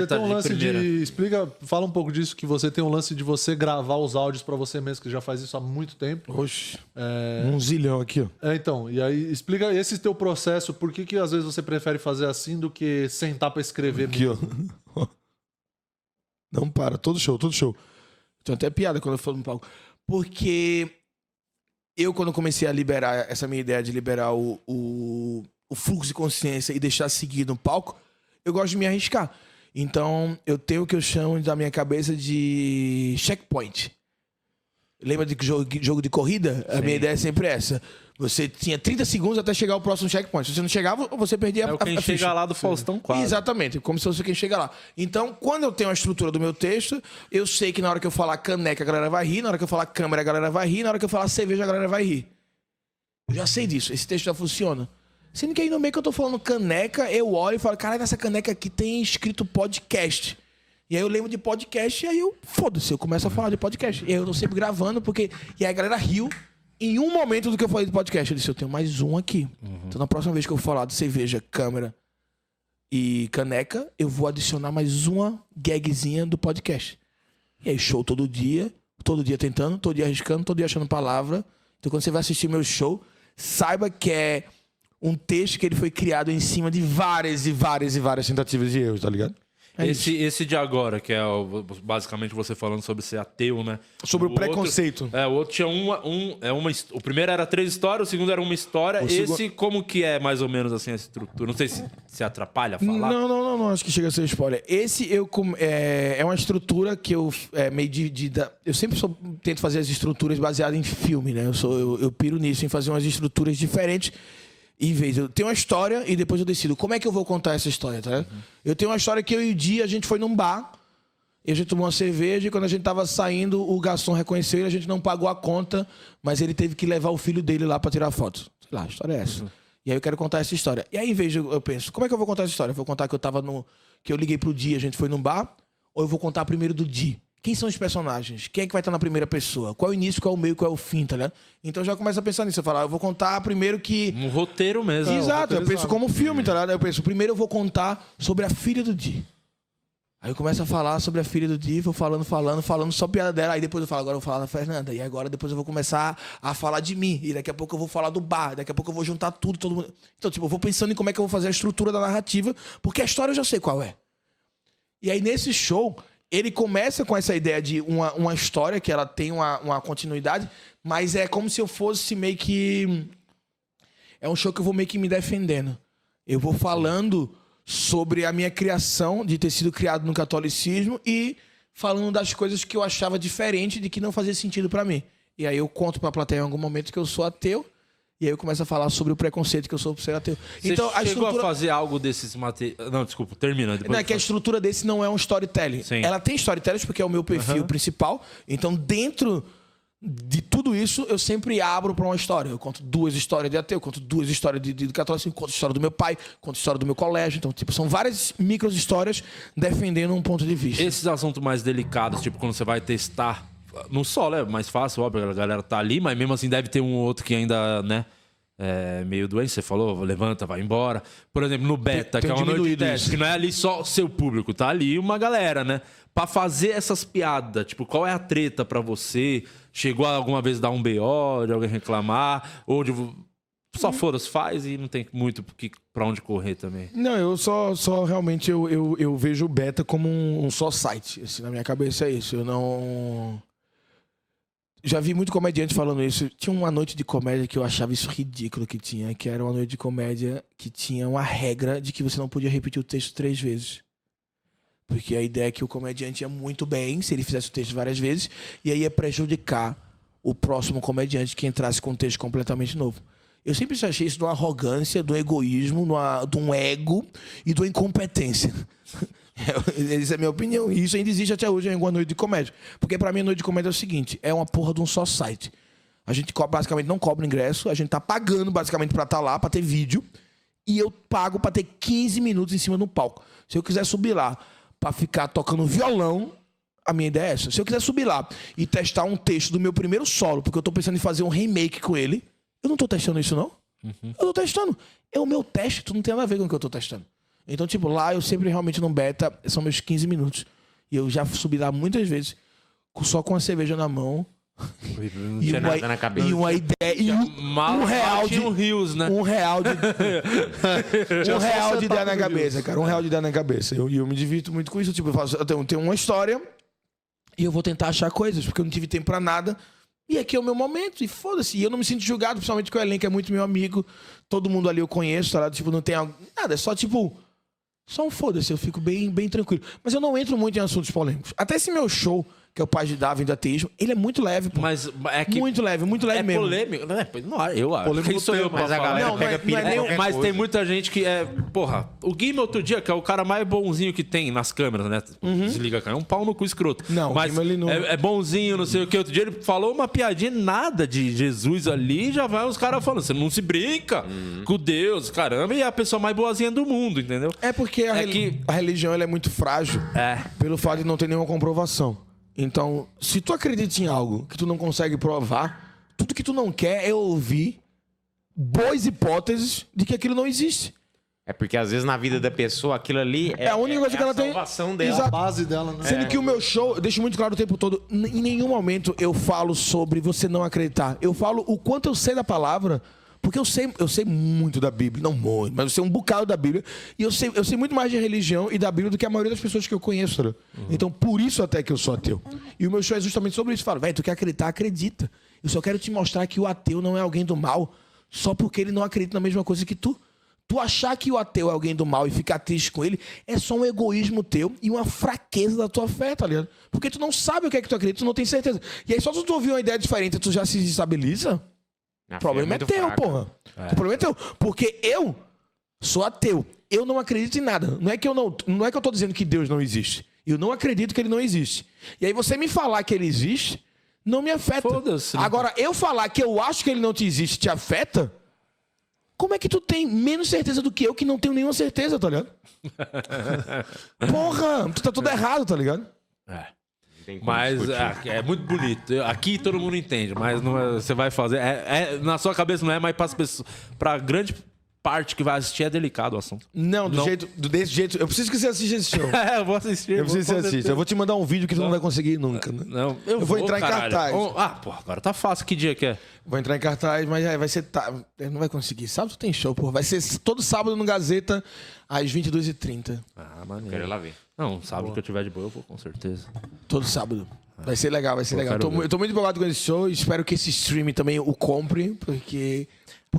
Você tem um lance de... Explica, fala um pouco disso, que você tem um lance de você gravar os áudios pra você mesmo, que já faz isso há muito tempo. Oxe, 1 zilhão aqui, ó. Então, e aí explica esse teu processo, por que às vezes você prefere fazer assim do que sentar pra escrever Aqui, mesmo? ó. Não para, todo show, todo show. Tem até piada quando eu falo no palco. Porque eu, quando comecei a liberar, essa minha ideia de liberar o fluxo de consciência e deixar seguir no palco, eu gosto de me arriscar. Então, eu tenho o que eu chamo da minha cabeça de checkpoint. Lembra de jogo de corrida? A minha ideia é sempre essa. Você tinha 30 segundos até chegar ao próximo checkpoint. Se você não chegava, você perdia a quem chega lá do Faustão quase. Exatamente, como se fosse quem chega lá. Então, quando eu tenho a estrutura do meu texto, eu sei que na hora que eu falar caneca, a galera vai rir. Na hora que eu falar câmera, a galera vai rir. Na hora que eu falar cerveja, a galera vai rir. Eu já sei disso. Esse texto já funciona. Sendo que aí no meio que eu tô falando caneca, eu olho e falo, caralho, nessa caneca aqui tem escrito podcast. E aí eu lembro de podcast e aí eu, foda-se, eu começo a falar de podcast. E aí eu tô sempre gravando, porque... E aí a galera riu em um momento do que eu falei de podcast. Eu disse, eu tenho mais um aqui. Então na próxima vez que eu falar de cerveja, câmera e caneca, eu vou adicionar mais uma gagzinha do podcast. E aí show todo dia tentando, todo dia arriscando, todo dia achando palavra. Então quando você vai assistir meu show, saiba que é um texto que ele foi criado em cima de várias tentativas de erros, tá ligado? Esse de agora, que é basicamente você falando sobre ser ateu, né? Sobre o preconceito. O outro tinha o primeiro era 3 histórias, o segundo era uma história. Esse, como que é mais ou menos assim a estrutura? Não sei se atrapalha a falar. Não, acho que chega a ser spoiler. Esse é uma estrutura que eu meio eu sempre tento fazer as estruturas baseadas em filme, né? Eu piro nisso, em fazer umas estruturas diferentes. Em vez, eu tenho uma história e depois eu decido como é que eu vou contar essa história, tá ligado? Eu tenho uma história que eu e o Di, a gente foi num bar, e a gente tomou uma cerveja, e quando a gente tava saindo, o garçom reconheceu ele, a gente não pagou a conta, mas ele teve que levar o filho dele lá pra tirar foto. Sei lá, a história é essa. E aí eu quero contar essa história. E aí, em vez de eu penso, como é que eu vou contar essa história? Eu vou contar que que eu liguei pro Di, a gente foi num bar, ou eu vou contar primeiro do Di? Quem são os personagens? Quem é que vai estar na primeira pessoa? Qual é o início, qual é o meio, qual é o fim, tá ligado? Então eu já começo a pensar nisso. Eu falo, eu vou contar primeiro que... Um roteiro mesmo. Exato, eu penso como filme, tá ligado? Eu penso, primeiro eu vou contar sobre a filha do Di. Aí eu começo a falar sobre a filha do Di, vou falando só piada dela. Aí depois eu falo, agora eu vou falar da Fernanda. E agora depois eu vou começar a falar de mim. E daqui a pouco eu vou falar do bar. Daqui a pouco eu vou juntar tudo, todo mundo. Então, tipo, eu vou pensando em como é que eu vou fazer a estrutura da narrativa, porque a história eu já sei qual é. E aí nesse show... Ele começa com essa ideia de uma história que ela tem uma continuidade, mas é como se eu fosse meio que... É um show que eu vou meio que me defendendo. Eu vou falando sobre a minha criação, de ter sido criado no catolicismo, e falando das coisas que eu achava diferente, de que não fazia sentido pra mim. E aí eu conto pra plateia em algum momento que eu sou ateu, e aí eu começo a falar sobre o preconceito que eu sou por ser ateu. Você então, chegou a fazer algo desses materiais... Não, desculpa, termina. Não, é que a estrutura desse não é um storytelling. Sim. Ela tem storytelling porque é o meu perfil principal. Então, dentro de tudo isso, eu sempre abro para uma história. Eu conto 2 histórias de ateu, conto 2 histórias de catolicismo, conto a história do meu pai, conto a história do meu colégio. Então, tipo, são várias micro histórias defendendo um ponto de vista. Esses assuntos mais delicados, tipo, quando você vai testar... No solo é mais fácil, óbvio, a galera tá ali, mas mesmo assim deve ter um ou outro que ainda, né... É meio doente, você falou, levanta, vai embora. Por exemplo, no beta, que é uma noite de teste, que não é ali só o seu público, tá ali uma galera, né? Pra fazer essas piadas, tipo, qual é a treta pra você? Chegou alguma vez a dar um BO, de alguém reclamar? Ou de... Só foda-se, faz e não tem muito pra onde correr também. Não, eu só realmente eu vejo o beta como um só site. Assim, na minha cabeça é isso. Eu não... Já vi muito comediante falando isso. Tinha uma noite de comédia que eu achava isso ridículo que tinha, que era uma noite de comédia que tinha uma regra de que você não podia repetir o texto 3 vezes. Porque a ideia é que o comediante ia muito bem se ele fizesse o texto várias vezes, e aí ia prejudicar o próximo comediante que entrasse com um texto completamente novo. Eu sempre achei isso de uma arrogância, do egoísmo, de um ego e de uma incompetência. Essa é a minha opinião. E isso ainda existe até hoje em uma noite de comédia. Porque pra mim a noite de comédia é o seguinte, é uma porra de um só site. A gente basicamente não cobra ingresso, a gente tá pagando basicamente pra estar lá, pra ter vídeo, e eu pago pra ter 15 minutos em cima do palco. Se eu quiser subir lá pra ficar tocando violão, a minha ideia é essa. Se eu quiser subir lá e testar um texto do meu primeiro solo, porque eu tô pensando em fazer um remake com ele, eu não tô testando isso, não. Eu tô testando. É o meu teste, tu não tem nada a ver com o que eu tô testando. Então, tipo, lá eu sempre realmente no beta, são meus 15 minutos. E eu já subi lá muitas vezes, só com a cerveja na mão. Não tinha nada na cabeça. E uma ideia. E Mal, um real de. tinha um rios, né? Um real de. um real de ideia na cabeça, cara. Um real de ideia na cabeça. E eu me divirto muito com isso. Tipo, eu tenho uma história e eu vou tentar achar coisas, porque eu não tive tempo pra nada. E aqui é o meu momento, e foda-se. E eu não me sinto julgado, principalmente porque o elenco é muito meu amigo. Todo mundo ali eu conheço, tá ligado? Tipo, não tem nada, é só tipo. Só um foda-se, eu fico bem, bem tranquilo. Mas eu não entro muito em assuntos polêmicos. Até esse meu show, que é o Paz de Darwin do ateísmo, ele é muito leve, pô. Mas é que Muito leve mesmo. polêmico. Não, eu acho. Polêmico Quem sou eu tema, pra Mas a falar? galera Não, pega não é pilha nem- com qualquer Mas coisa. tem muita gente que é. Porra, o Guima outro dia, que é o cara mais bonzinho que tem nas câmeras, né? Desliga a câmera. É um pau no cu escroto. Não, o mas Guima, ele não- é bonzinho, não sei o que. Outro dia ele falou uma piadinha nada de Jesus ali, já vai os caras falando. Você não se brinca com Deus, caramba, e é a pessoa mais boazinha do mundo, entendeu? É porque a religião ela é muito frágil pelo fato de não ter nenhuma comprovação. Então, se tu acredita em algo que tu não consegue provar, tudo que tu não quer é ouvir boas hipóteses de que aquilo não existe. É porque às vezes na vida da pessoa aquilo ali É a única coisa que ela tem. salvação dela. A Exato. base dela, né? Sendo que o meu show, eu deixo muito claro o tempo todo, em nenhum momento eu falo sobre você não acreditar. Eu falo o quanto eu sei da palavra, porque eu sei muito da Bíblia, não muito, mas eu sei um bocado da Bíblia, e eu sei muito mais de religião e da Bíblia do que a maioria das pessoas que eu conheço. Né? Então, por isso até que eu sou ateu. E o meu show é justamente sobre isso. Eu falo, velho, tu quer acreditar? Acredita. Eu só quero te mostrar que o ateu não é alguém do mal, só porque ele não acredita na mesma coisa que tu. Tu achar que o ateu é alguém do mal e ficar triste com ele é só um egoísmo teu e uma fraqueza da tua fé, tá ligado? Porque tu não sabe o que é que tu acredita, tu não tem certeza. E aí só tu ouvir uma ideia diferente, tu já se desestabiliza. A O problema fé é muito teu, fraca. porra. O problema é teu. Porque eu sou ateu. Eu não acredito em nada. Não é que eu tô dizendo que Deus não existe. Eu não acredito que ele não existe. E aí você me falar que ele existe, não me afeta. Foda-se. Agora, eu falar que eu acho que ele não te existe te afeta? Como é que tu tem menos certeza do que eu que não tenho nenhuma certeza, tá ligado? Porra, tu tá tudo errado, tá ligado? Tem como Mas discutir. é muito bonito. Aqui todo mundo entende, mas não é- você vai fazer. Na sua cabeça não é, mas para as pessoas. Pra grande parte que vai assistir é delicado o assunto. Não, Não. desse jeito. Eu preciso que você assista esse show. É, eu vou assistir. Eu preciso que você assista. Eu vou te mandar um vídeo que tu não vai conseguir nunca, né? Não, Eu vou entrar em caralho. cartaz. Pô, agora tá fácil. Que dia que é? Vou entrar em cartaz, mas vai ser. Não vai conseguir. Sábado tem show, pô. Vai ser todo sábado no Gazeta, às 22h30. Ah, maneiro. Quero ir lá ver. Não, sábado que eu tiver de boa, eu vou, com certeza. Todo sábado. Vai ser legal, vai ser Eu legal. quero ver. Eu tô muito empolgado com esse show e espero que esse stream também o compre, porque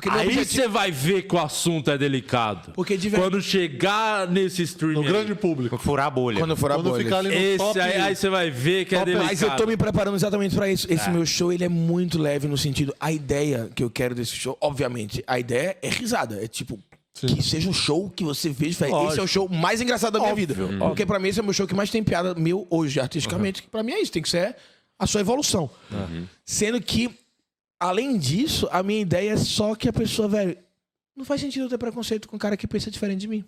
meu Aí objetivo- você vai ver que o assunto é delicado. Porque de Quando chegar nesse stream. No aí, grande público. Furar a bolha. Quando for a Quando bolha. ficar ali no esse top... aí você vai ver que é top, delicado. Mas eu tô me preparando exatamente pra isso. Esse meu show, ele é muito leve no sentido... A ideia que eu quero desse show, obviamente, a ideia é risada. É tipo... Que seja um show que você veja e fale, esse é o Lógico. show mais engraçado da minha vida. Porque pra mim esse é o meu show que mais tem piada meu hoje, artisticamente. Que pra mim é isso, tem que ser a sua evolução. Sendo que, além disso, a minha ideia é só que a pessoa, velho, não faz sentido eu ter preconceito com um cara que pensa diferente de mim.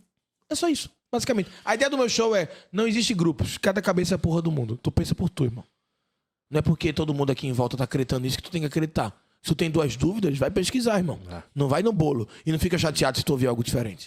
É só isso, basicamente. A ideia do meu show é, não existe grupos, cada cabeça é a porra do mundo. Tu pensa por tu, irmão. Não é porque todo mundo aqui em volta tá acreditando nisso que tu tem que acreditar. Se tu tem duas dúvidas, vai pesquisar, irmão. Não vai no bolo. E não fica chateado se tu ouvir algo diferente.